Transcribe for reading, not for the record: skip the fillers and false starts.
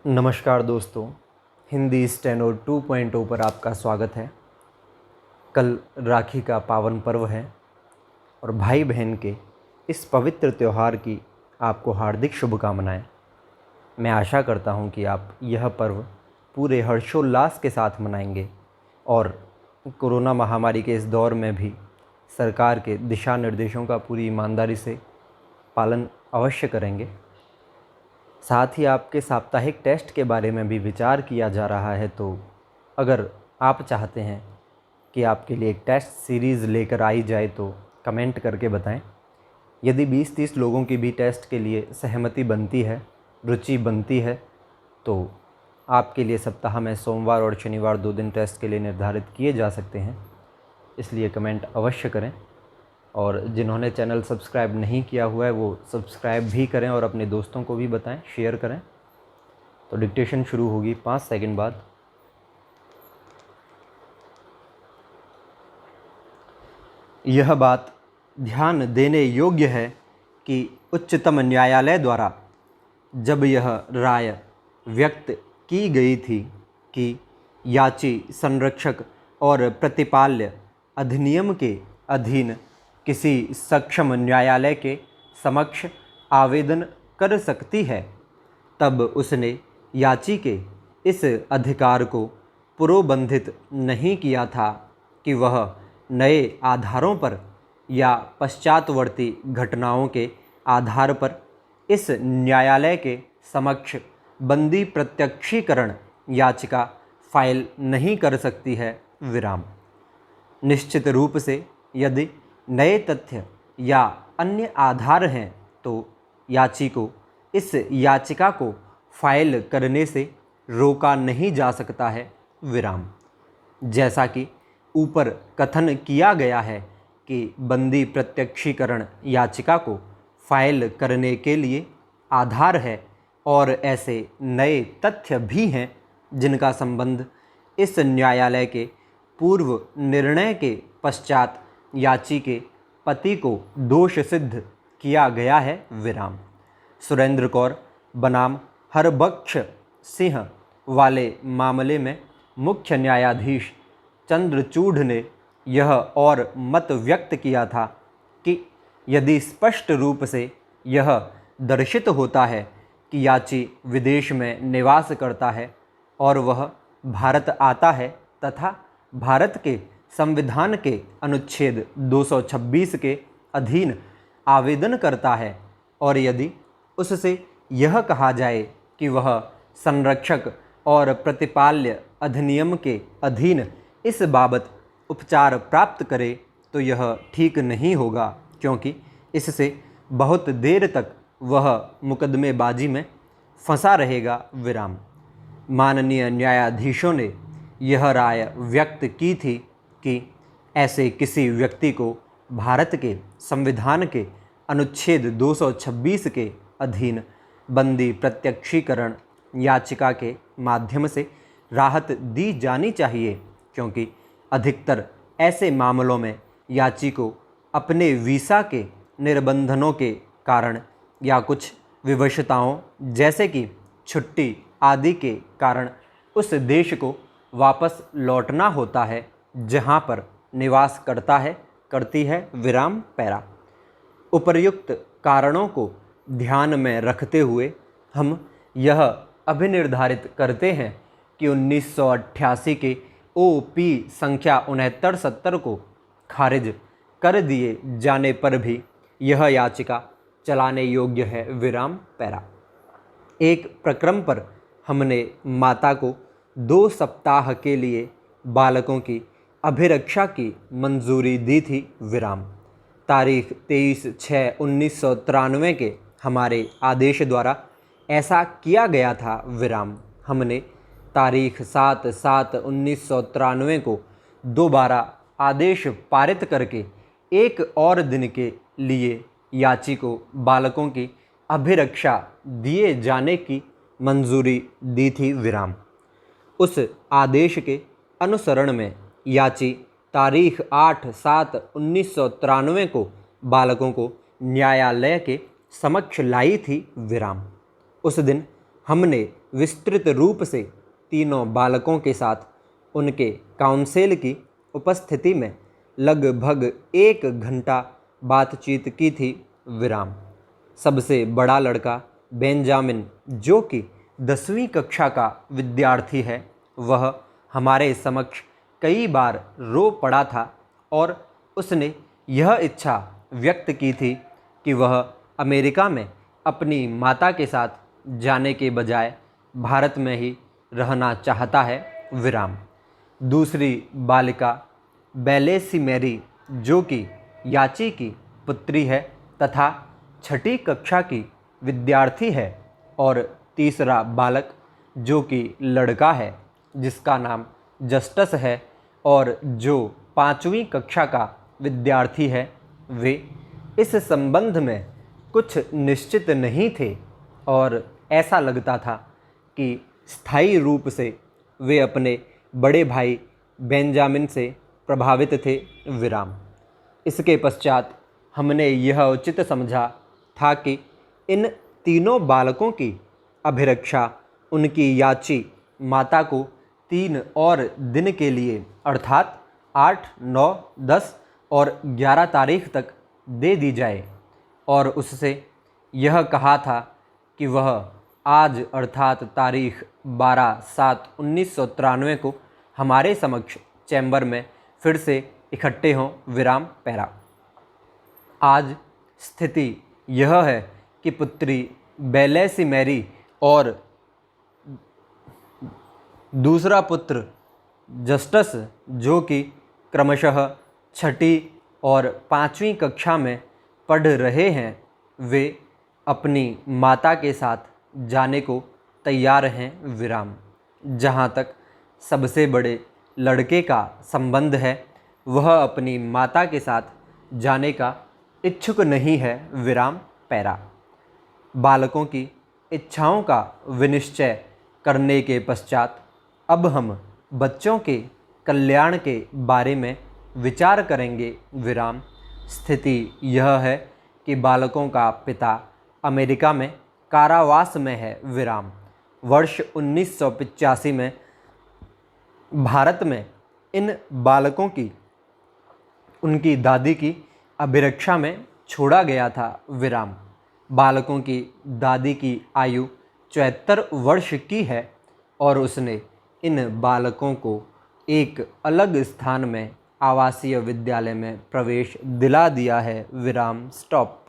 नमस्कार दोस्तों, हिंदी स्टेनो 2.0 पर आपका स्वागत है। कल राखी का पावन पर्व है और भाई बहन के इस पवित्र त्यौहार की आपको हार्दिक शुभकामनाएं। मैं आशा करता हूं कि आप यह पर्व पूरे हर्षोल्लास के साथ मनाएंगे और कोरोना महामारी के इस दौर में भी सरकार के दिशा निर्देशों का पूरी ईमानदारी से पालन अवश्य करेंगे। साथ ही आपके साप्ताहिक टेस्ट के बारे में भी विचार किया जा रहा है, तो अगर आप चाहते हैं कि आपके लिए एक टेस्ट सीरीज़ लेकर आई जाए तो कमेंट करके बताएं। यदि 20-30 लोगों की भी टेस्ट के लिए सहमति बनती है, रुचि बनती है, तो आपके लिए सप्ताह में सोमवार और शनिवार 2 दिन टेस्ट के लिए निर्धारित किए जा सकते हैं। इसलिए कमेंट अवश्य करें और जिन्होंने चैनल सब्सक्राइब नहीं किया हुआ है वो सब्सक्राइब भी करें और अपने दोस्तों को भी बताएं, शेयर करें। तो डिक्टेशन शुरू होगी 5 सेकंड बाद। यह बात ध्यान देने योग्य है कि उच्चतम न्यायालय द्वारा जब यह राय व्यक्त की गई थी कि याची संरक्षक और प्रतिपाल्य अधिनियम के अधीन किसी सक्षम न्यायालय के समक्ष आवेदन कर सकती है, तब उसने याची के इस अधिकार को पुरोबंधित नहीं किया था कि वह नए आधारों पर या पश्चातवर्ती घटनाओं के आधार पर इस न्यायालय के समक्ष बंदी प्रत्यक्षीकरण याचिका फाइल नहीं कर सकती है। निश्चित रूप से यदि नए तथ्य या अन्य आधार हैं तो याची को इस याचिका को फाइल करने से रोका नहीं जा सकता है। जैसा कि ऊपर कथन किया गया है कि बंदी प्रत्यक्षीकरण याचिका को फाइल करने के लिए आधार है और ऐसे नए तथ्य भी हैं जिनका संबंध इस न्यायालय के पूर्व निर्णय के पश्चात याची के पति को दोष सिद्ध किया गया है। सुरेंद्र कौर बनाम हरबख्श सिंह वाले मामले में मुख्य न्यायाधीश चंद्रचूड़ ने यह और मत व्यक्त किया था कि यदि स्पष्ट रूप से यह दर्शित होता है कि याची विदेश में निवास करता है और वह भारत आता है तथा भारत के संविधान के अनुच्छेद 226 के अधीन आवेदन करता है और यदि उससे यह कहा जाए कि वह संरक्षक और प्रतिपाल्य अधिनियम के अधीन इस बाबत उपचार प्राप्त करे, तो यह ठीक नहीं होगा, क्योंकि इससे बहुत देर तक वह मुकदमेबाजी में फंसा रहेगा। माननीय न्यायाधीशों ने यह राय व्यक्त की थी कि ऐसे किसी व्यक्ति को भारत के संविधान के अनुच्छेद 226 के अधीन बंदी प्रत्यक्षीकरण याचिका के माध्यम से राहत दी जानी चाहिए, क्योंकि अधिकतर ऐसे मामलों में याची को अपने वीसा के निर्बंधनों के कारण या कुछ विवशताओं जैसे कि छुट्टी आदि के कारण उस देश को वापस लौटना होता है जहां पर निवास करती है। उपर्युक्त कारणों को ध्यान में रखते हुए हम यह अभिनिर्धारित करते हैं कि 1988 के OP संख्या 6970 को खारिज कर दिए जाने पर भी यह याचिका चलाने योग्य है। एक प्रकरण पर हमने माता को 2 सप्ताह के लिए बालकों की अभिरक्षा की मंजूरी दी थी। तारीख 23/6/1993 के हमारे आदेश द्वारा ऐसा किया गया था। हमने तारीख 7/7/1993 को दोबारा आदेश पारित करके एक और दिन के लिए याची को बालकों की अभिरक्षा दिए जाने की मंजूरी दी थी। उस आदेश के अनुसरण में याची तारीख 8/7/1993 को बालकों को न्यायालय के समक्ष लाई थी। उस दिन हमने विस्तृत रूप से तीनों बालकों के साथ उनके काउंसिल की उपस्थिति में लगभग 1 घंटा बातचीत की थी। विराम। सबसे बड़ा लड़का बेंजामिन, जो कि 10वीं कक्षा का विद्यार्थी है, वह हमारे समक्ष कई बार रो पड़ा था और उसने यह इच्छा व्यक्त की थी कि वह अमेरिका में अपनी माता के साथ जाने के बजाय भारत में ही रहना चाहता है। विराम। दूसरी बालिका बेलेसी मैरी, जो कि याची की पुत्री है तथा 6ठी कक्षा की विद्यार्थी है, और तीसरा बालक जो कि लड़का है जिसका नाम जस्टस है और जो 5वीं कक्षा का विद्यार्थी है, वे इस संबंध में कुछ निश्चित नहीं थे और ऐसा लगता था कि स्थायी रूप से वे अपने बड़े भाई बेंजामिन से प्रभावित थे। विराम। इसके पश्चात हमने यह उचित समझा था कि इन तीनों बालकों की अभिरक्षा उनकी याची माता को 3 और दिन के लिए अर्थात 8, 9, 10 और 11 तारीख तक दे दी जाए और उससे यह कहा था कि वह आज अर्थात तारीख 12/7/1993 को हमारे समक्ष चैम्बर में फिर से इकट्ठे हों। विराम पैरा। आज स्थिति यह है कि पुत्री बेलेसी मैरी और दूसरा पुत्र जस्टस, जो कि क्रमशः 6ठी और 5वीं कक्षा में पढ़ रहे हैं, वे अपनी माता के साथ जाने को तैयार हैं। विराम। जहाँ तक सबसे बड़े लड़के का संबंध है, वह अपनी माता के साथ जाने का इच्छुक नहीं है। विराम पैरा। बालकों की इच्छाओं का विनिश्चय करने के पश्चात अब हम बच्चों के कल्याण के बारे में विचार करेंगे। विराम। स्थिति यह है कि बालकों का पिता अमेरिका में कारावास में है। विराम। वर्ष 1985 में भारत में इन बालकों की उनकी दादी की अभिरक्षा में छोड़ा गया था। विराम। बालकों की दादी की आयु 74 वर्ष की है और उसने इन बालकों को एक अलग स्थान में आवासीय विद्यालय में प्रवेश दिला दिया है। विराम। स्टॉप।